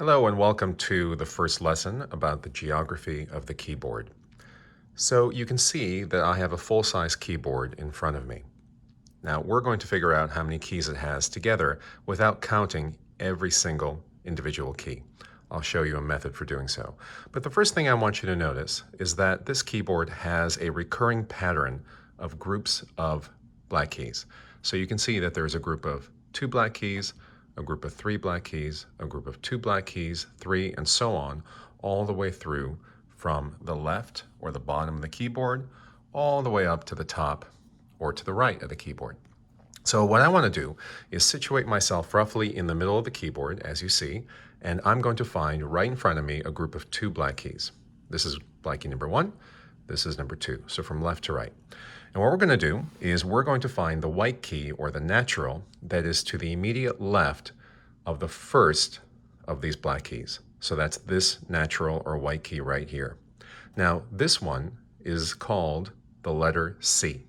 Hello and welcome to the first lesson about the geography of the keyboard. So you can see that I have a full-size keyboard in front of me. Now we're going to figure out how many keys it has together without counting every single individual key. I'll show you a method for doing so. But the first thing I want you to notice is that this keyboard has a recurring pattern of groups of black keys. So you can see that there's a group of 2 black keys, a group of 3 black keys, a group of 2 black keys, 3, and so on, all the way through from the left or the bottom of the keyboard, all the way up to the top or to the right of the keyboard. So what I want to do is situate myself roughly in the middle of the keyboard, as you see, and I'm going to find right in front of me a group of 2 black keys. This is black key number 1, this is number 2, so from left to right. And what we're going to do is we're going to find the white key, or the natural, that is to the immediate left of the first of these black keys. So that's this natural or white key right here. Now, this one is called the letter C.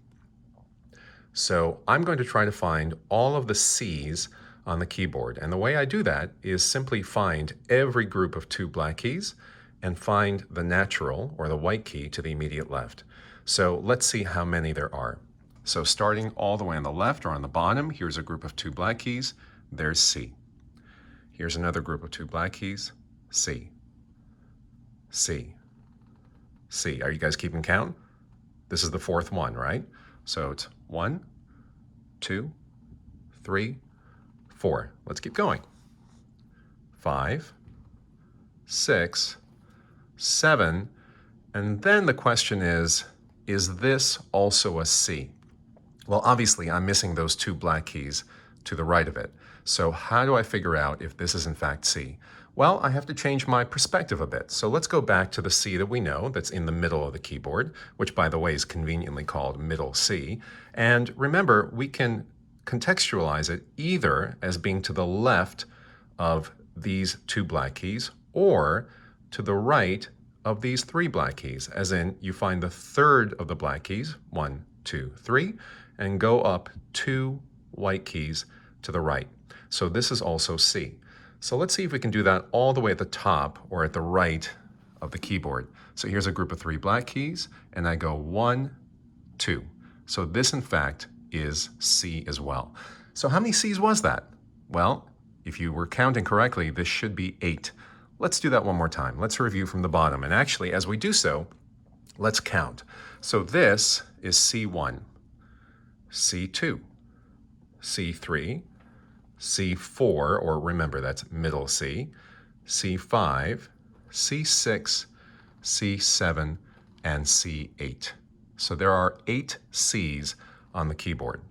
So I'm going to try to find all of the C's on the keyboard. And the way I do that is simply find every group of 2 black keys and find the natural, or the white key, to the immediate left. So let's see how many there are. So starting all the way on the left or on the bottom, here's a group of 2 black keys. There's C. Here's another group of 2 black keys. C. C. C. Are you guys keeping count? This is the 4th one, right? So it's 1, 2, 3, 4. Let's keep going. 5, 6, 7, and then the question is this also a C? Well, obviously I'm missing those 2 black keys to the right of it. So how do I figure out if this is in fact C? Well, I have to change my perspective a bit. So let's go back to the C that we know that's in the middle of the keyboard, which by the way is conveniently called middle C. And remember, we can contextualize it either as being to the left of these 2 black keys or to the right of these 3 black keys, as in you find the third of the black keys, 1, 2, 3, and go up 2 white keys to the right. So this is also C. So let's see if we can do that all the way at the top or at the right of the keyboard. So here's a group of 3 black keys, and I go 1, 2. So this, in fact, is C as well. So how many C's was that? Well, if you were counting correctly, this should be 8. Let's do that one more time. Let's review from the bottom. And actually, as we do so, let's count. So this is C1, C2, C3, C4, or remember that's middle C, C5, C6, C7, and C8. So there are 8 C's on the keyboard.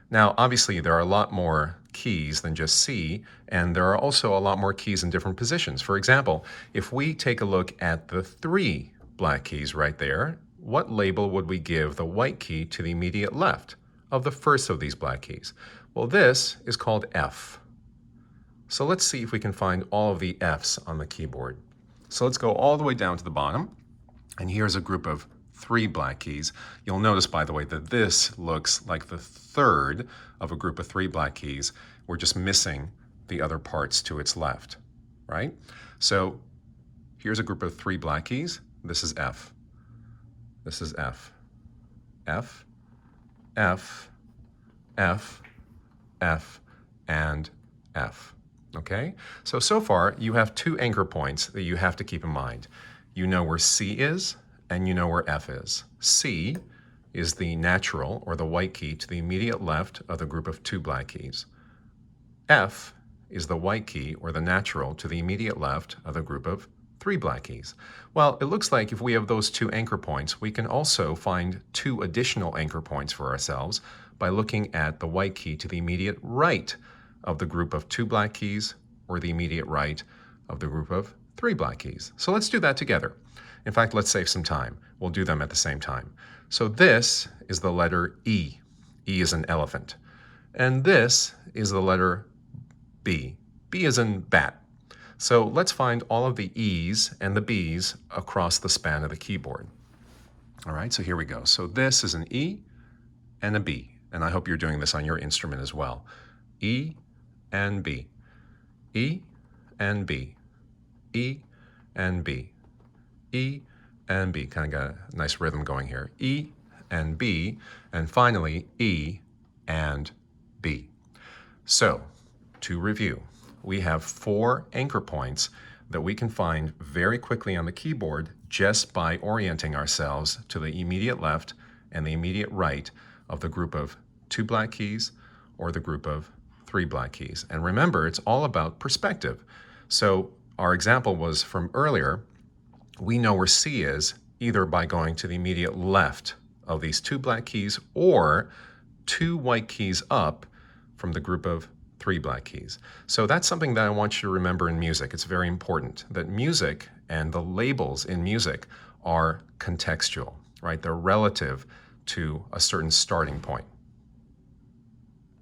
Now, obviously, there are a lot more keys than just C, and there are also a lot more keys in different positions. For example, if we take a look at the 3 black keys right there, what label would we give the white key to the immediate left of the first of these black keys? Well, this is called F. So let's see if we can find all of the F's on the keyboard. So let's go all the way down to the bottom, and here's a group of 3 black keys. You'll notice, by the way, that this looks like the third of a group of 3 black keys. We're just missing the other parts to its left, right? So here's a group of 3 black keys. This is F. This is F. F, F, F, F, and F. Okay? So far, you have 2 anchor points that you have to keep in mind. You know where C is, and you know where F is. C is the natural, or the white key, to the immediate left of the group of 2 black keys. F is the white key, or the natural, to the immediate left of the group of 3 black keys. Well, it looks like if we have those 2 anchor points, we can also find 2 additional anchor points for ourselves by looking at the white key to the immediate right of the group of 2 black keys, or the immediate right of the group of 3 black keys. So let's do that together. In fact, let's save some time. We'll do them at the same time. So this is the letter E. E is an elephant. And this is the letter B. B is in bat. So let's find all of the E's and the B's across the span of the keyboard. All right, so here we go. So this is an E and a B. And I hope you're doing this on your instrument as well. E and B. E and B. E and B. E and B. Kind of got a nice rhythm going here. E and B, and finally E and B. So, to review, we have 4 anchor points that we can find very quickly on the keyboard just by orienting ourselves to the immediate left and the immediate right of the group of 2 black keys or the group of 3 black keys. And remember, it's all about perspective. So our example was from earlier. We know where C is either by going to the immediate left of these 2 black keys or 2 white keys up from the group of 3 black keys. So that's something that I want you to remember in music. It's very important that music and the labels in music are contextual, right? They're relative to a certain starting point.